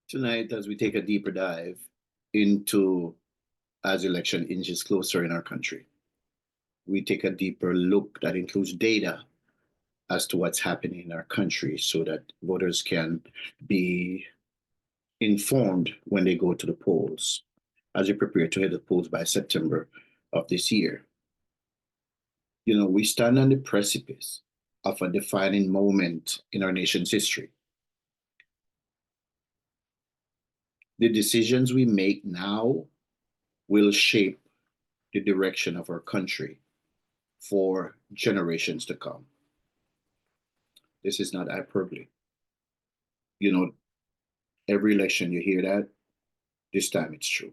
Tonight, as we take a deeper dive into as election inches closer in our country, we take a deeper look that includes data as to what's happening in our country so that voters can be informed when they go to the polls as they prepare to hit the polls by September of this year. You know, we stand on the precipice of a defining moment in our nation's history. The decisions we make now will shape the direction of our country for generations to come. This is not hyperbole. You know, every election you hear that, this time it's true.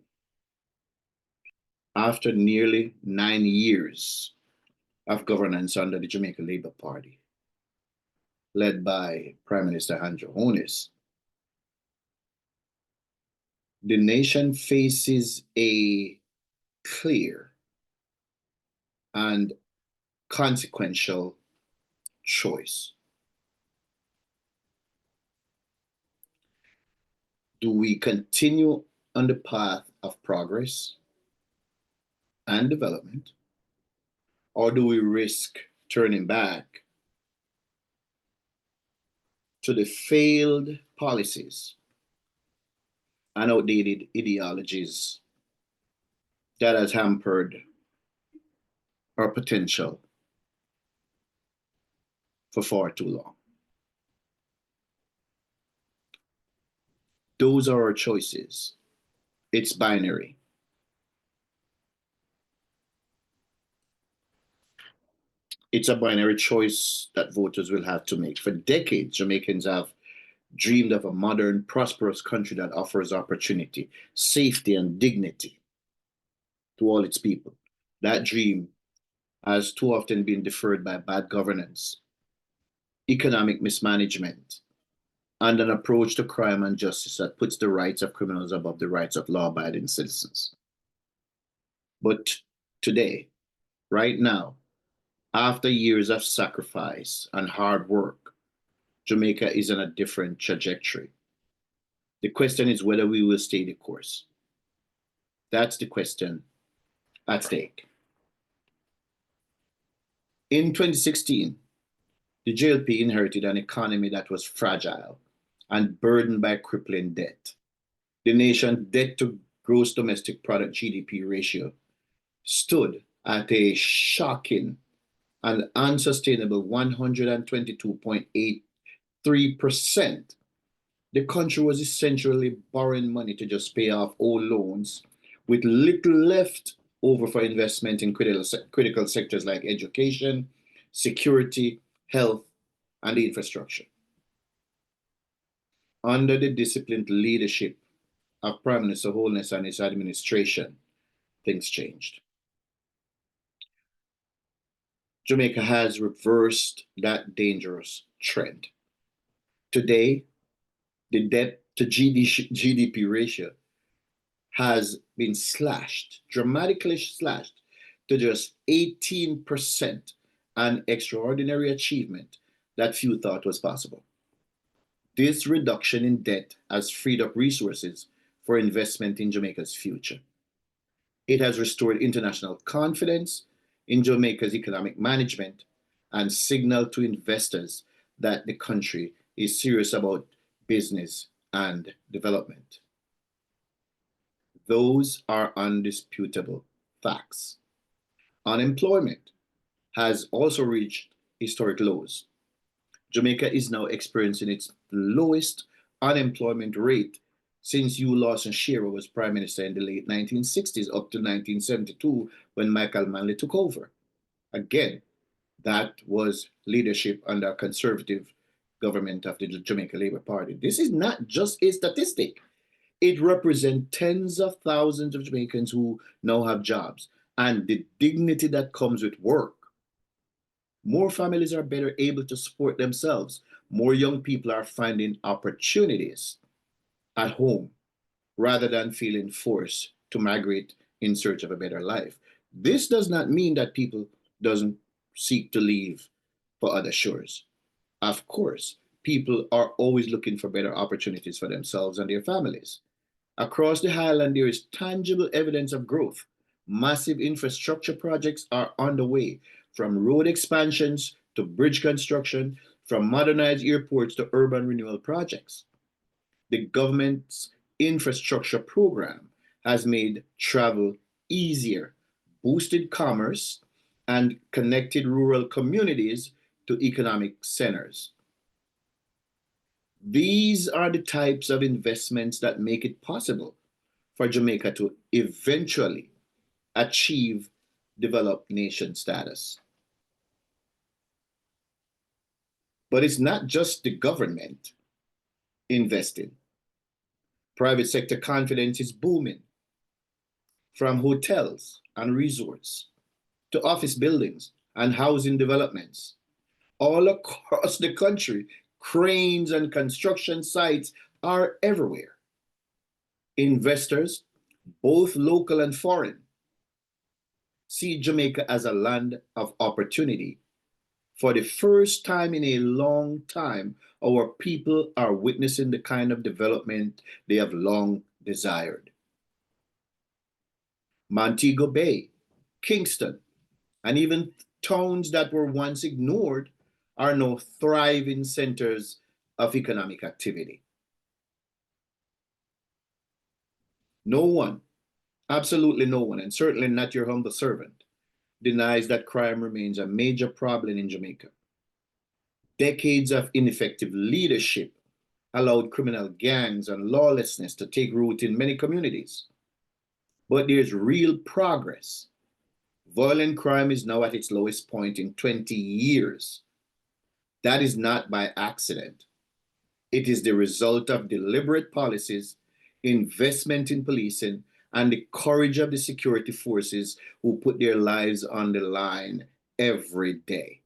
After nearly 9 years of governance under the Jamaica Labor Party, led by Prime Minister Andrew Holness, the nation faces a clear and consequential choice. Do we continue on the path of progress and development, or do we risk turning back to the failed policies and outdated ideologies that has hampered our potential for far too long? Those are our choices. It's binary. It's a binary choice that voters will have to make. For decades, Jamaicans have dreamed of a modern, prosperous country that offers opportunity, safety, and dignity to all its people. That dream has too often been deferred by bad governance, economic mismanagement, and an approach to crime and justice that puts the rights of criminals above the rights of law-abiding citizens. But today, right now, after years of sacrifice and hard work, Jamaica is on a different trajectory. The question is whether we will stay the course. That's the question at stake. In 2016, the JLP inherited an economy that was fragile and burdened by crippling debt. The nation's debt to gross domestic product GDP ratio stood at a shocking and unsustainable 122.83%. The country was essentially borrowing money to just pay off old loans, with little left over for investment in critical sectors like education, security, health, and infrastructure. Under the disciplined leadership of Prime Minister Holness and his administration, things changed. Jamaica has reversed that dangerous trend. Today, the debt to GDP ratio has been slashed, dramatically slashed, to just 18%, an extraordinary achievement that few thought was possible. This reduction in debt has freed up resources for investment in Jamaica's future. It has restored international confidence in Jamaica's economic management and signaled to investors that the country is serious about business and development. Those are undisputable facts. Unemployment has also reached historic lows. Jamaica is now experiencing its lowest unemployment rate since Hugh Lawson Shearer was prime minister in the late 1960s up to 1972 when Michael Manley took over. Again, that was leadership under a conservative government of the Jamaica Labor Party. This is not just a statistic. It represents tens of thousands of Jamaicans who now have jobs and the dignity that comes with work. More families are better able to support themselves. More young people are finding opportunities at home rather than feeling forced to migrate in search of a better life. This does not mean that people doesn't seek to leave for other shores. Of course, people are always looking for better opportunities for themselves and their families. Across the highland, there is tangible evidence of growth. Massive infrastructure projects are underway, from road expansions to bridge construction, from modernized airports to urban renewal projects. The government's infrastructure program has made travel easier, boosted commerce, and connected rural communities to economic centers. These are the types of investments that make it possible for Jamaica to eventually achieve developed nation status. But it's not just the government investing. Private sector confidence is booming, from hotels and resorts to office buildings and housing developments. All across the country, cranes and construction sites are everywhere. Investors, both local and foreign, see Jamaica as a land of opportunity. For the first time in a long time, our people are witnessing the kind of development they have long desired. Montego Bay, Kingston, and even towns that were once ignored are now thriving centers of economic activity. No one, absolutely no one, and certainly not your humble servant, denies that crime remains a major problem in Jamaica. Decades of ineffective leadership allowed criminal gangs and lawlessness to take root in many communities. But there's real progress. Violent crime is now at its lowest point in 20 years. That is not by accident. It is the result of deliberate policies, investment in policing, and the courage of the security forces who put their lives on the line every day.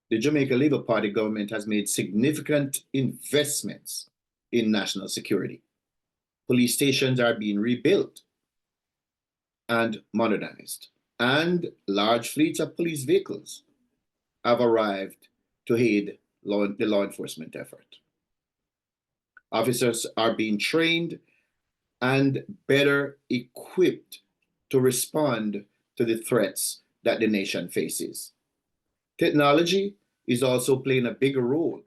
The Jamaica Labor Party government has made significant investments in national security. Police stations are being rebuilt and modernized, and large fleets of police vehicles have arrived to aid the law enforcement effort. Officers are being trained and better equipped to respond to the threats that the nation faces. Technology is also playing a bigger role,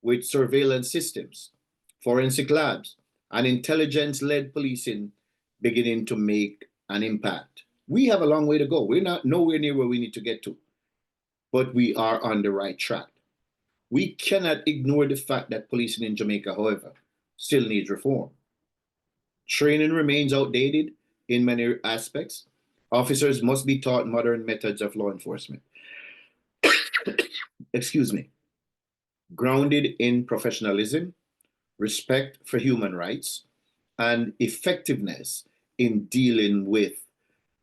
with surveillance systems, forensic labs, and intelligence-led policing beginning to make an impact. We have a long way to go. We're not nowhere near where we need to get to, but we are on the right track. We cannot ignore the fact that policing in Jamaica, however, still needs reform. Training remains outdated in many aspects. Officers must be taught modern methods of law enforcement. Excuse me. Grounded in professionalism, respect for human rights, and effectiveness in dealing with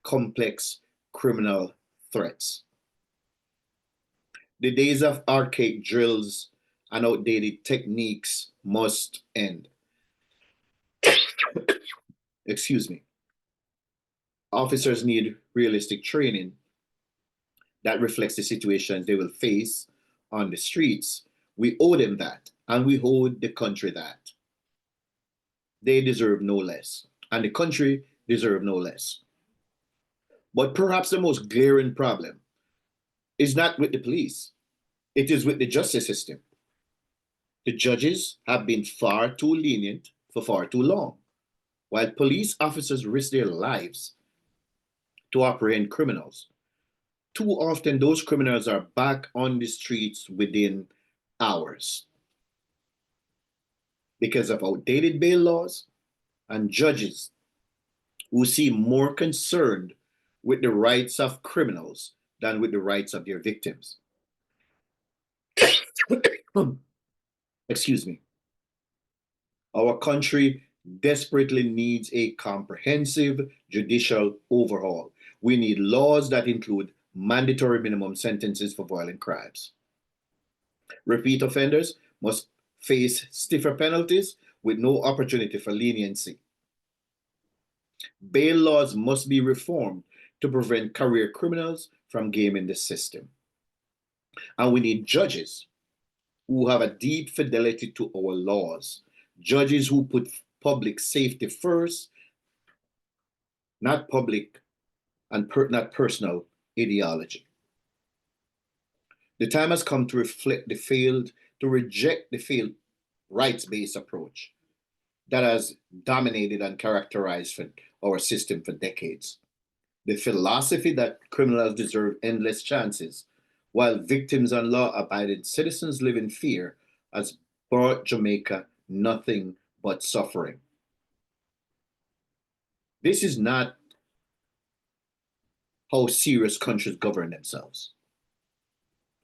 complex criminal threats. The days of archaic drills and outdated techniques must end. Excuse me. Officers need realistic training that reflects the situations they will face on the streets. We owe them that, and we owe the country that. They deserve no less, and the country deserves no less. But perhaps the most glaring problem is not with the police, it is with the justice system. The judges have been far too lenient for far too long. While police officers risk their lives to apprehend criminals, too often those criminals are back on the streets within hours because of outdated bail laws and judges who seem more concerned with the rights of criminals than with the rights of their victims. Excuse me. Our country desperately needs a comprehensive judicial overhaul. We need laws that include mandatory minimum sentences for violent crimes. Repeat offenders must face stiffer penalties with no opportunity for leniency. Bail laws must be reformed to prevent career criminals from gaming the system. And we need judges who have a deep fidelity to our laws, judges who put public safety first, not public and not personal ideology. The time has come to reject the failed rights-based approach that has dominated and characterized our system for decades. The philosophy that criminals deserve endless chances, while victims and law-abiding citizens live in fear, has brought Jamaica nothing but suffering. This is not how serious countries govern themselves.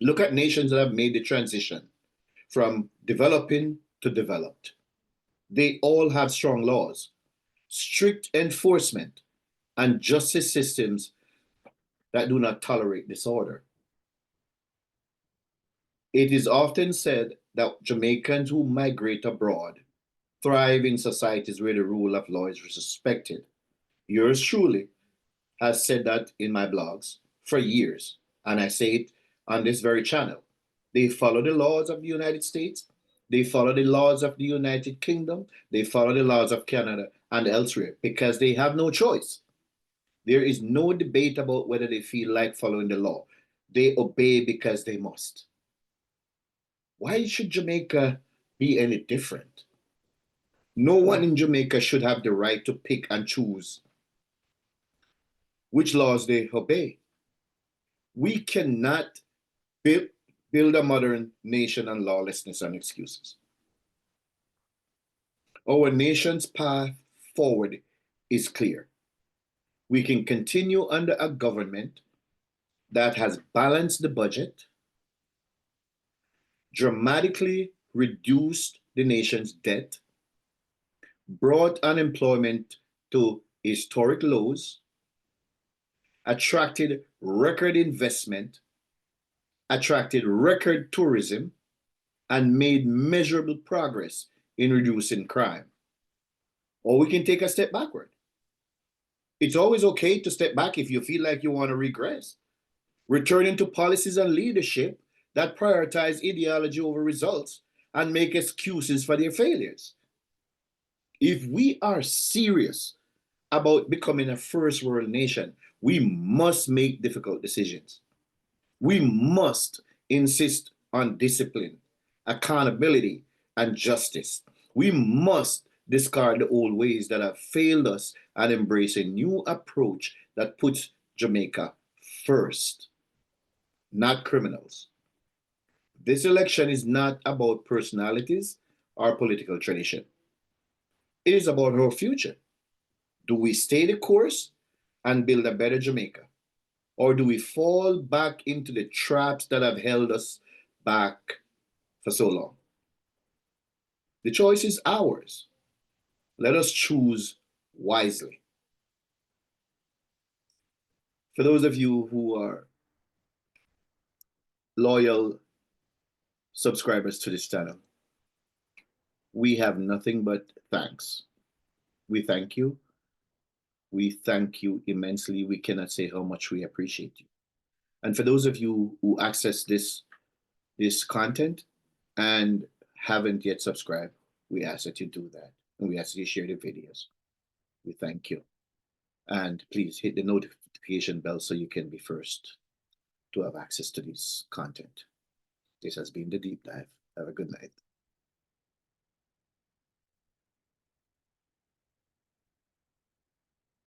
Look at nations that have made the transition from developing to developed. They all have strong laws, strict enforcement, and justice systems that do not tolerate disorder. It is often said that Jamaicans who migrate abroad thrive in societies where the rule of law is respected. Yours truly has said that in my blogs for years, and I say it on this very channel. They follow the laws of the United States, they follow the laws of the United Kingdom, they follow the laws of Canada and elsewhere because they have no choice. There is no debate about whether they feel like following the law. They obey because they must. Why should Jamaica be any different? No one in Jamaica should have the right to pick and choose which laws they obey. We cannot build a modern nation on lawlessness and excuses. Our nation's path forward is clear. We can continue under a government that has balanced the budget, dramatically reduced the nation's debt, brought unemployment to historic lows, attracted record investment, attracted record tourism, and made measurable progress in reducing crime. Or we can take a step backward. It's always okay to step back if you feel like you want to regress. Returning to policies and leadership that prioritize ideology over results and make excuses for their failures. If we are serious about becoming a first world nation, we must make difficult decisions. We must insist on discipline, accountability, and justice. We must discard the old ways that have failed us and embrace a new approach that puts Jamaica first, not criminals. This election is not about personalities or political tradition. It is about our future. Do we stay the course and build a better Jamaica? Or do we fall back into the traps that have held us back for so long? The choice is ours. Let us choose wisely. For those of you who are loyal subscribers to this channel, we have nothing but thanks. We thank you. We thank you immensely. We cannot say how much we appreciate you. And for those of you who access this content and haven't yet subscribed, we ask that you do that. And we ask that you share the videos. We thank you. And please hit the notification bell so you can be first to have access to this content. This has been The Deep Dive. Have a good night.